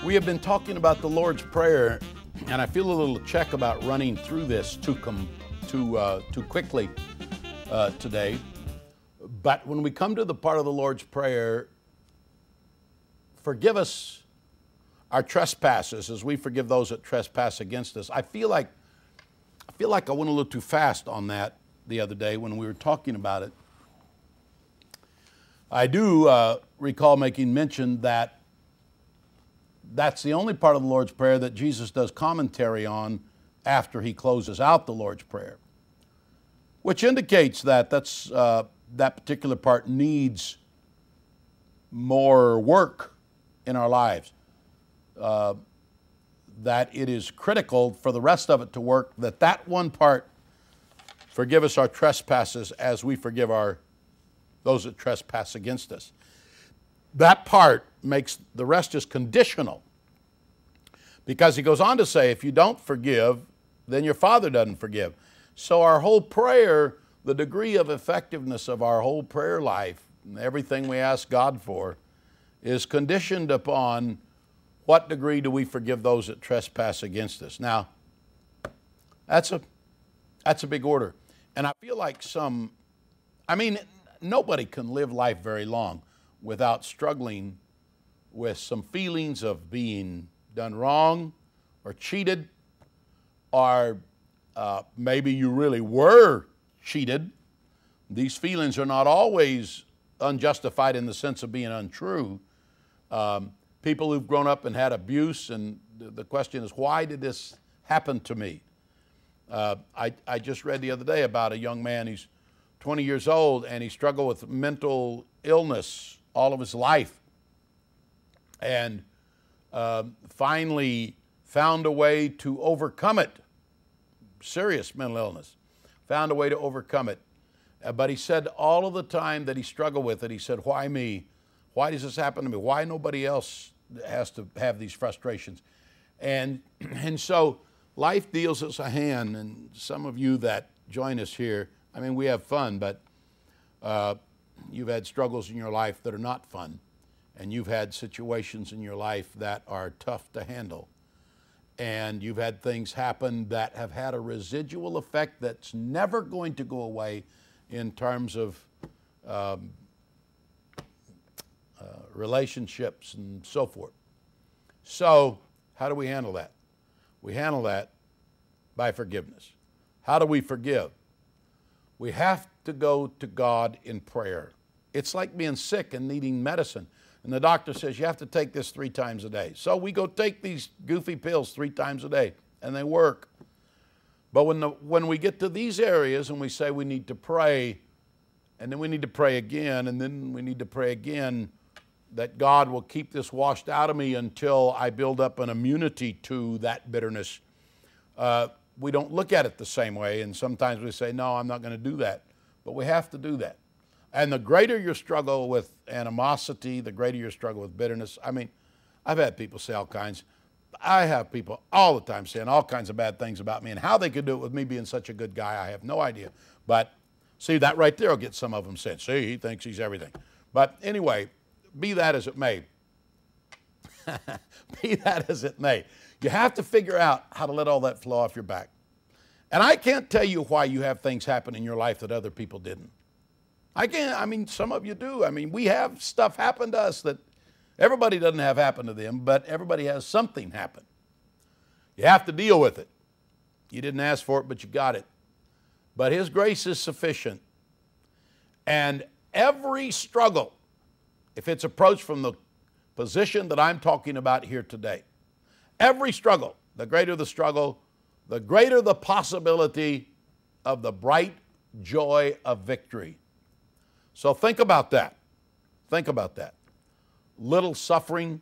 We have been talking about the Lord's Prayer, and I feel a little check about running through this too quickly today. But when we come to the part of the Lord's Prayer, forgive us our trespasses as we forgive those that trespass against us. I feel like I went a little too fast on that the other day when we were talking about it. I do recall making mention that that's the only part of the Lord's Prayer that Jesus does commentary on after he closes out the Lord's Prayer, which indicates that that particular part needs more work in our lives, that it is critical for the rest of it to work, that one part, forgive us our trespasses as we forgive those that trespass against us. That part makes the rest is conditional, because he goes on to say, if you don't forgive, then your Father doesn't forgive. So our whole prayer, the degree of effectiveness of our whole prayer life, everything we ask God for, is conditioned upon what degree do we forgive those that trespass against us. Now, that's a big order. And I feel like nobody can live life very long without struggling with some feelings of being done wrong or cheated, or maybe you really were cheated. These feelings are not always unjustified in the sense of being untrue. People who've grown up and had abuse, and the question is, why did this happen to me? I just read the other day about a young man. He's 20 years old, and he struggled with mental illness all of his life, and finally found a way to overcome it. Serious mental illness. Found a way to overcome it. But he said all of the time that he struggled with it, he said, why me? Why does this happen to me? Why nobody else has to have these frustrations? And so life deals us a hand, and some of you that join us here, we have fun, but you've had struggles in your life that are not fun, and you've had situations in your life that are tough to handle, and you've had things happen that have had a residual effect that's never going to go away in terms of relationships and so forth. So how do we handle that? We handle that by forgiveness. How do we forgive? We have to go to God in prayer. It's like being sick and needing medicine, and the doctor says you have to take this 3 times a day. So we go take these goofy pills 3 times a day, and they work. But when we get to these areas and we say we need to pray, and then we need to pray again, and then we need to pray again, that God will keep this washed out of me until I build up an immunity to that bitterness. We don't look at it the same way, and sometimes we say, no, I'm not going to do that. But we have to do that. And the greater your struggle with animosity, the greater your struggle with bitterness. I've had people say all kinds. I have people all the time saying all kinds of bad things about me, and how they could do it with me being such a good guy, I have no idea. But see, that right there will get some of them saying, see, he thinks he's everything. But anyway, be that as it may. Be that as it may. You have to figure out how to let all that flow off your back. And I can't tell you why you have things happen in your life that other people didn't. I can't, some of you do. We have stuff happen to us that everybody doesn't have happen to them, but everybody has something happen. You have to deal with it. You didn't ask for it, but you got it. But His grace is sufficient. And every struggle, if it's approached from the position that I'm talking about here today, every struggle, the greater the struggle, the greater the possibility of the bright joy of victory. So think about that. Think about that. Little suffering,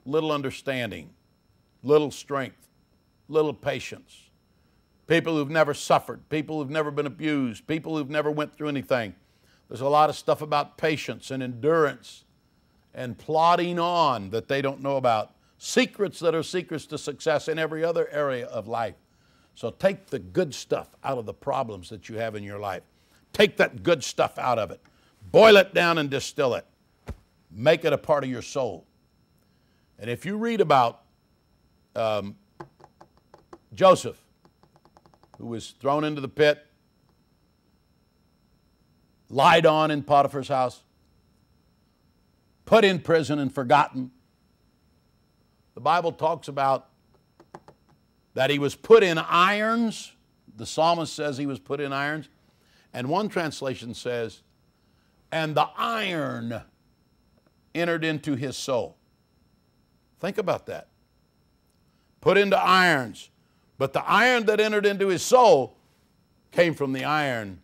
little understanding, little strength, little patience. People who've never suffered, people who've never been abused, people who've never went through anything. There's a lot of stuff about patience and endurance and plodding on that they don't know about. Secrets that are secrets to success in every other area of life. So take the good stuff out of the problems that you have in your life. Take that good stuff out of it. Boil it down and distill it. Make it a part of your soul. And if you read about Joseph, who was thrown into the pit, lied on in Potiphar's house, put in prison and forgotten. The Bible talks about that he was put in irons. The psalmist says he was put in irons. And one translation says, and the iron entered into his soul. Think about that. Put into irons. But the iron that entered into his soul came from the iron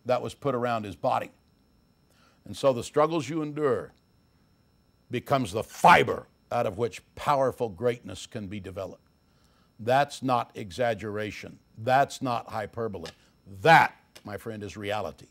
that was put around his body. And so the struggles you endure becomes the fiber out of which powerful greatness can be developed. That's not exaggeration. That's not hyperbole. That, my friend, is reality.